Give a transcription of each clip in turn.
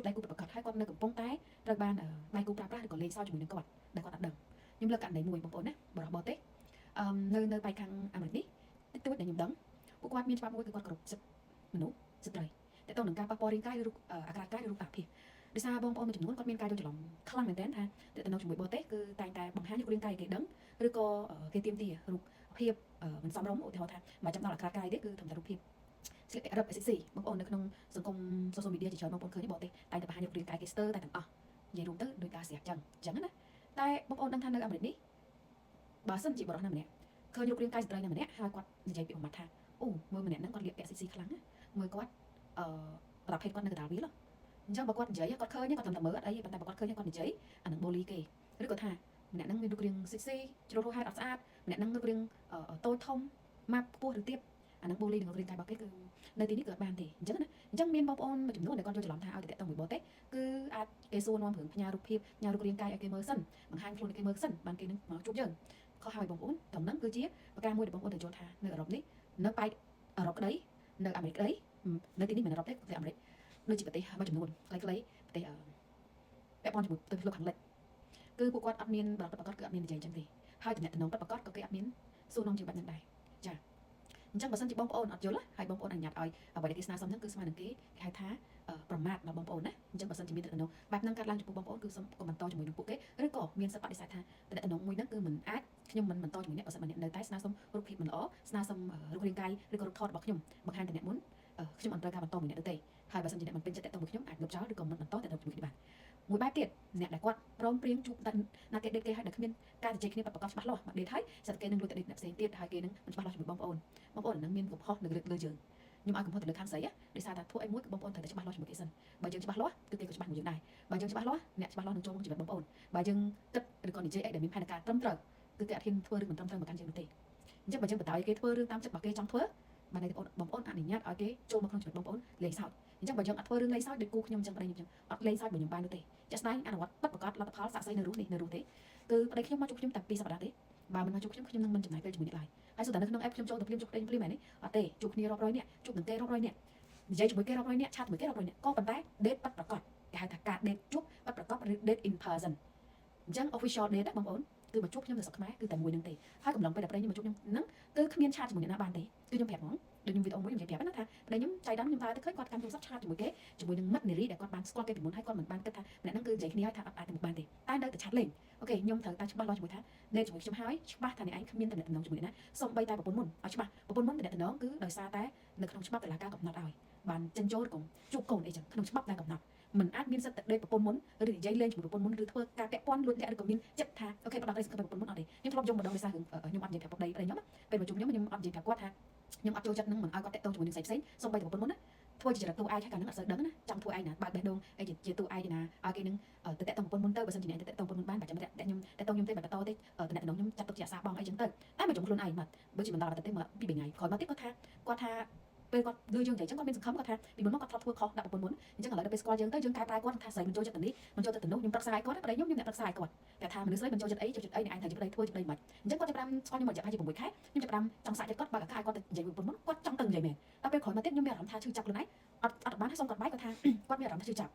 បដៃគូប្រកាសហើយគាត់នៅកំពង់តែត្រូវបានដៃគូប្រើប្រាស់ឬក៏លេងសើចជាមួយនឹងគាត់ដែលគាត់អត់ដឹងខ្ញុំលើកករណីមួយបងប្អូនណាបរិបទទេនៅបៃខាងអាមេរិកនេះតិចតួចដែលខ្ញុំដឹងពួកគាត់មានច្បាប់មួយគឺគាត់គោរពសិទ្ធិមនុស្សស្ត្រីតែទៅនឹងការប៉ះពាល់រាងកាយឬអាការៈកាយឬរូបអាភិបដោយសារបងប្អូនមួយចំនួនគាត់មានការយល់ច្រឡំខ្លាំងមែនទែនថាទៅនឹងជាមួយបរទេសគឺតែងតែបង្ហាញរូបរាងកាយគេដឹងឬក៏គេទាមទាររូបភាពមិនសមរម្យឧទាហរណ៍ថាបើចាំដល់អាការៈកាយទេគឺត្រឹមតែរូបភាពស្លៀកពាក់រឹប sexy បងប្អូននៅក្នុងសង្គម social media ជាច្រើនបងប្អូនឃើញបរទេសតែងតែបង្ហាញរូបរាងកាយគេស្ទើរតែទាំងអស់និយាយរួមទៅដោយការស្រាក់ចឹងណាតែបងប្អូនដឹងថានៅអាមេរិកនេះបើសិនជាបរិសុទ្ធណាម្នាក់ឃើញរូបរាងកាយស្ត្រីណាម្នាក់ហើយគាត់និយាយពីប្រមាថថាអូមើលម្នាក់ហ្នឹងគាត់លាកពាក់ sexy ខ្លាំងណាមើលគាត់ប្រភេទគាត់នៅកណ្ដាលវាលអញ្ចឹងបើគាត់និយាយគាត់ឃើញគាត់ត្រឹមតែមើលអត់អីប៉ុន្តែបើគាត់ឃើញគាត់និយាយអានឹងបូលីគេឬក៏ថាម្នាក់ហ្នឹងមានរូបរាង sexy ជ្រុលហួសហេតុអត់ស្អាតម្នាក់ហ្នឹងរូបរាងតូចធំម៉ាប់ខ្ពស់ឬទាបអានឹងបូលីនឹងរូបរាងកាយរបស់គេគឺនៅទីនេះគឺអត់បានទេអញ្ចឹងណាអញ្ចឹងមានបងប្អូនមួយចំនួនដែលគាត់យល់ច្រឡំថាឲ្យតែតទៅមួយបរទេសគឺអាចគេសួរនាំរឿងផ្ញើរូបភាពផ្ញើរូបរាងកាយឲ្យគេមើលសិនបង្ហាញខ្លួនឲ្យគេមើលសិនបានគេនឹងមកជួបយើងខុសហើយបងប្អូនត្រឹមហ្នឹងគឺជាប្រការមួយដែលបងប្អូនត្រូវយល់ថានៅអឺរ៉ុបនេះនៅប៉ែកអឺរ៉ុបក្តីនៅអាមេរិកក្តីនៅទីនេះមិនអឺរ៉ុបទេគឺអាមេរិកដូចជាប្រទេសមួយចំនួនខ្លីៗប្រទេសពាក់ព័ន្ធជាមួយទៅលោកខាងលិចគឺពួកគាត់អត់មានបរិបទប្រកបគឺអត់មាននិយាយអញ្ចឹងទេហើយតំណែងប្រកបក៏គេអត់មានសួរនាំជាបែបហ្នឹងដែរចាអញ្ចឹងបើសិនជាបងប្អូនអត់យល់ហើយបងប្អូនអនុញ្ញាតឲ្យអ្វីដែលគេស្នើសុំហ្នឹងគឺស្មើនឹងគេហៅថាប្រមាថដល់បងប្អូនណាអញ្ចឹងបើសិនជាមានតំណែងបែបហ្នឹងកាត់ឡើងចំពោះបងប្អូនគឺសូមកុំបន្តជាមួយនឹងពួកគេឬក៏មានសិទ្ធិបដិសេធថាតំណែងមួយហ្នឹងគឺមិនអាចខ្ញុំមិនបន្តជាមួយអ្នកបើសិនបើអ្នកនៅតែស្នើសុំរូបភាពមិនល្អស្នើសុំរូបរាងកាយឬក៏រូបថតរបស់ខ្ញុំបង្ហាញតែអ្នកមុនខ្ញុំអត់ត្រូវការបន្តមួយអ្នកទេហើយបើសិនជាអ្នកមិនពេញចិត្តតទៅមួយខ្ញុំអាចលុបចោលឬក៏មិនបន្តតទៅជាមួយគ្នាបានមួយបែបទៀតអ្នកដែលគាត់ព្រមព្រៀងជួបណាគេដេតគេឲ្យតែគ្មានការជជែកគ្នាប្រកបច្បាស់លាស់មកដេតហើយសិតគេនឹងលួចទៅដេតអ្នកផ្សេងទៀតហើយគេនឹងមិនច្បាស់លាស់ជាមួយបងប្អូននឹងមានកំហុសនៅលើយើងខ្ញុំឲ្យកំហុសទៅលើខាងស្រីដោយសារតែធ្វើអីមួយគឺបងប្អូនត្រូវតែច្បាស់លាស់ជាមួយគេសិនបើយើងច្បាស់លាស់គឺគេក៏ច្បាស់ជាមួយយើងដែរបើយើងច្បាស់លាស់អ្នកច្បាស់លាស់នឹងចូលក្នុងជីវិតបងប្អូនបើយើងគិតឬក៏និយាយអីដែលមានផែនការត្រឹមត្រូវគឺគេអត់ហ៊ានធ្វើរឿងមិនត្រឹមត្រូវមកកាន់យើងនោះទេអញ្ចឹងបើយើងបន្តឲ្យគេធ្វើរឿងតាមចិត្តរបស់គេចង់ធ្វើបានតែបងប្អូនអនុញ្ញាតឲ្យគេចូលមកក្នុងជីវិតបងប្អូនលេងសើចអញ្ចឹងបើយើងអត់ធ្វើរឿងលេងសើចដូចគូខ្ញុំអញ្ចឹងប្តីខ្ញុំអញ្ចឹងអត់លេងសើចបើខ្ញុំបាននោះទេចាស់ស្ដែងអនុវត្តពិតប្រាកដលទ្ធផលស័ក្តិសិទ្ធិនៅរស់នេះទេគឺប្តីខ្ញុំមកជួបខ្ញុំតែ2សប្តាហ៍ទេបើមិនមកជួបខ្ញុំនឹងមិនចំណាយពេលជាមួយអ្នកឡើយហើយសូមតែនៅក្នុង app ខ្ញុំចូលទៅភ្លាមជួបប្តីភ្លាមមែនទេអត់ទេជួបគ្នារាប់រយនាក់ជួបនឹងគេរាប់រយនាក់និយាយជាមួយគេរាប់រយនាក់ឆាតជាមួយគេរាប់រយនាក់ក៏ប៉ុន្តែ date ពិតប្រាកដគេហៅថាការ date ជួបពិតប្រាកដឬ date in person អញ្ចឹង official date បងប្អូនគឺមកជួបខ្ញុំនៅស្រុកខ្មែរគឺតែមួយនឹងទេហើយកំឡុងពេលដែលប្តីខ្ញុំមកជួបខ្ញុំហ្នឹងគឺគ្មានឆាតជាមួយអ្នកណាបានទេគឺខ្ញុំប្រាប់ហ្មងដូចខ្ញុំវីដេអូមួយខ្ញុំនិយាយប្រាប់ណាថាប្តីខ្ញុំចៃដន្យខ្ញុំតើទៅឃើញគាត់កាន់ទូរស័ព្ទឆាតជាមួយគេជាមួយនឹងមិត្តនារីដែលគាត់បានស្គាល់គេពីមុនហើយគាត់មិនបានគិតថាម្នាក់ហ្នឹងគឺនិយាយគ្នាហើយថាអត់អាចទៅមុខបានទេតែនៅតែឆាតលេងអូខេខ្ញុំត្រូវតែច្បាស់លាស់ជាមួយថាលេងជាមួយខ្ញុំហើយច្បាស់ថាអ្នកឯងគ្មានតំណែងជាមួយអ្នកណាសូម្បីតែប្រពន្ធមុនឲ្យច្បាស់ប្រពន្ធមុនតំណែងគឺដោយសារតែនៅក្នុងច្បាប់តុលាការកំណត់ឲ្យបានចិញ្ចោលកុំជួបកូនអីចឹងក្នុងច្បាប់ដែលកំណត់មិនអាចមានសិទ្ធិដេកប្រពន្ធមុនឬនិយាយលេងជាមួយប្រពន្ធមុនឬធ្វើការពាក់ព័ន្ធលួចលាក់ឬក៏មានចិត្តថាអូខេផ្ដោតទៅប្រពន្ធមុនអត់ទេខ្ញុំធ្លាប់យកម្ដងដោយសារខ្ញុំអត់និយាយប្រាប់ប្តីខ្ញុំពេលប្រជុំខ្ញុំអត់និយាយប្រាប់គាត់ថាខ្ញុំអត់ចូលចិត្តនឹងមិនឲ្យគាត់តាក់ទងជាមួយនឹងផ្សេងសូម្បីតែប្រពន្ធមុនណាធ្វើជាចរិតតួឯងហើយកាលហ្នឹងអត់សូវដឹងណាចង់ធ្វើឯងណាបើកបេះដូងអីជាតួឯងណាឲ្យគេនឹងទៅតាក់ទងប្រពន្ធមុនទៅបើសិនជាអ្នកទៅតាក់ទងប្រពន្ធមុនបានបើចាំតាក់ខ្ញុំតាក់ទងខ្ញុំទេបើបន្តទេតំណែងខ្ញុំចាត់ទុកជាអាសាបងអីចឹងទៅតែមកជុំខ្លួនឯងមកបើជាមិនដល់ទៅទេមកពីថ្ងៃក្រោយមកទៀតគាត់ថាពេលគាត់លើយើងនិយាយចឹងគាត់មានសង្ឃឹមគាត់ថាពីមុនមកគាត់ធ្លាប់ធ្វើខុសដាក់ប្រពន្ធមុនអញ្ចឹងឥឡូវដល់ពេលស្គាល់យើងទៅយើងកែប្រែគាត់ថាស្រីមិនចូលចិត្តទៅនេះមិនចូលចិត្តទៅនោះខ្ញុំប្រឹក្សាឲ្យគាត់ប្តីខ្ញុំអ្នកប្រឹក្សាឲ្យគាត់តែថាមនុស្សស្រីមិនចូលចិត្តអីអ្នកឯងត្រូវជាប្តីធ្វើជាប្តីមិនអញ្ចឹងគាត់ចាប់ផ្ដើមស្គាល់ខ្ញុំមករយៈពេល6ខែខ្ញុំចាប់ផ្ដើមចង់សាកចិត្តគាត់បើកឱកាសឲ្យគាត់ទៅនិយាយប្រពន្ធមុនគាត់ចង់ទៅនិយាយមែនដល់ពេលក្រោយមកទៀតខ្ញុំមានអារម្មណ៍ថាឈឺចាប់ខ្លួនឯងអត់បានឲ្យសុំគាត់បាយគាត់ថាគាត់មានអារម្មណ៍ថាឈឺចាប់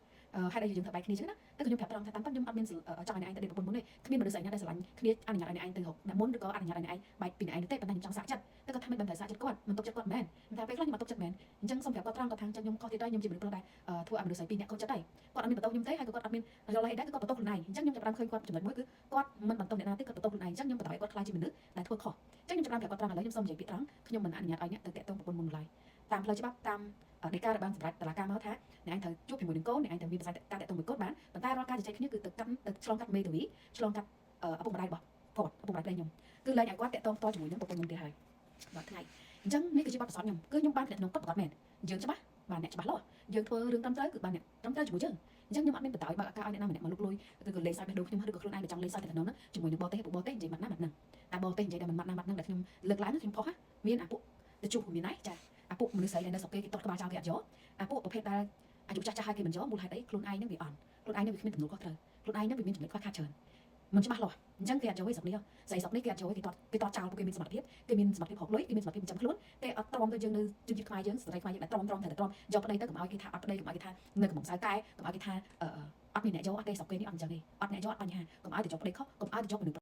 ហេតុអីយើងធ្វើបែកគ្នាចឹងណាតែខ្ញុំប្រាប់ត្រង់ថាតាមពិតខ្ញុំអត់មានចង់ឲ្យអ្នកឯងទៅដេកប្រពន្ធមុនទេគ្មានមនុស្សឯណាដែលស្រឡាញ់គ្នាអនុញ្ញាតឲ្យអ្នកឯងទៅរកអ្នកមុនឬក៏អនុញ្ញាតឲ្យអ្នកឯងបែកពីអ្នកឯងទេប៉ុន្តែខ្ញុំចង់សាកចិត្តតែគាត់ថាមិនបានតែសាកចិត្តគាត់មិនទុកចិត្តគាត់មែនតែពេលខ្លះខ្ញុំអត់ទុកចិត្តមែនអញ្ចឹងសូមប្រាប់គាត់ត្រង់គាត់ថាខ្ញុំខុសទៀតហើយខ្ញុំជាមនុស្សប្រុសដែរធ្វើឲ្យមនុស្សស្រីពីរនាក់ខុសចិត្តហើយគាត់អត់មានបន្ទោសខ្ញុំទេហើយគាត់អត់មានរលអីដែរគឺគាត់បន្ទោសខ្លួនឯងអញ្ចឹងខ្ញុំចាប់ផ្ដើមឃើញគាត់ចំណុចមួយគឺគាត់មិនបន្ទោសអ្នកណាទេគាត់បន្ទោសខ្លួនឯងអញ្ចឹងខ្ញុំបន្តឲ្យគាត់ខ្លាចជាមនុស្សដែលធ្វើខុសអញ្ចឹងខ្ញុំចាប់ផ្ដើមប្រាប់គាត់ត្រង់ឥឡូវខ្ញុំសូមនិយាយពីត្រង់ខ្ញុំមិនអនុញ្ញាតឲ្យអ្នកទៅតាក់ទងប្រពន្ធមុនឡើយតាមផ្លូវច្បាប់តាមដីកាដែលបានសម្រេចតុលាការមកថាអ្នកឯងត្រូវជួបជាមួយនឹងកូនអ្នកឯងត្រូវមានប្រសាទការតាក់ទងមួយកូនបានប៉ុន្តែរាល់ការជជែកគ្នាគឺទៅកាន់ទៅឆ្លងកាត់មេធាវីឆ្លងកាត់ឪពុកម្ដាយរបស់គាត់ឪពុកម្ដាយប្តីខ្ញុំគឺលែងឲ្យគាត់តាក់ទងផ្ទាល់ជាមួយនឹងប្រពន្ធខ្ញុំទៀតហើយដល់ថ្ងៃអញ្ចឹងនេះគឺជាបទពិសោធន៍ខ្ញុំគឺខ្ញុំបានតំណែងពិតប្រាកដមែនយើងច្បាស់បានអ្នកច្បាស់លាស់យើងធ្វើរឿងត្រឹមត្រូវគឺបានអ្នកត្រឹមត្រូវជាមួយយើងអញ្ចឹងខ្ញុំអត់មានបន្តឲ្យបើកឱកាសឲ្យអ្នកណាម្នាក់មកលុកលុយឬក៏លេងសើចបេះដូងខ្ញុំឬក៏ខ្លួនឯងចង់លេងសើចតែតំណងហ្នឹងជាមួយនឹងបរទេសពួកបរទេសនិយាយម៉ាត់ណាម៉ាត់ហ្នឹងតែបរទេសនិយាយតែមិនម៉ាត់ណាម៉ាត់ហ្នឹងដែលខ្ញុំលើកឡើងខ្ញុំខុសមានអាពួកទៅជួបមានដែរចាអាពួកមនុស្សស្រីដែលនៅស្រុកគេទាត់ក្បាលចោលគេអត់យកអាពួកប្រភេទដែលអាយុចាស់ៗហើយគេមិនយកមូលហេតុអីខ្លួនឯងនឹងវាអន់ខ្លួនឯងនឹងវាគ្មានទំនួលខុសត្រូវខ្លួនឯងនឹងវាមានចំណុចខ្វះខាតច្រើន មិនច្បាស់លាស់អញ្ចឹងគេអត់ចូលឯស្រុកនេះស្អីស្រុកនេះគេអត់ចូលគេតតចោលពួកគេមានសមត្ថភាពគេមានសមត្ថភាពហកលុយគេមានសមត្ថភាពចាំខ្លួនគេអត់ទ្រាំទៅយើងនៅជនជាតិខ្មែរយើងស្រីខ្មែរយើងដែលទ្រាំយកប្តីទៅកុំឲ្យគេថាអត់ប្តីកុំឲ្យគេថានៅកំងសៅកែកុំឲ្យគេថាអត់មានអ្នកយកអត់ទេស្រុកគេនេះអត់អញ្ចឹងទេអត់អ្នកយកអត់បញ្ហាកុំឲ្យទៅយកប្តីខុសកុំឲ្យទៅយកមនុស្ស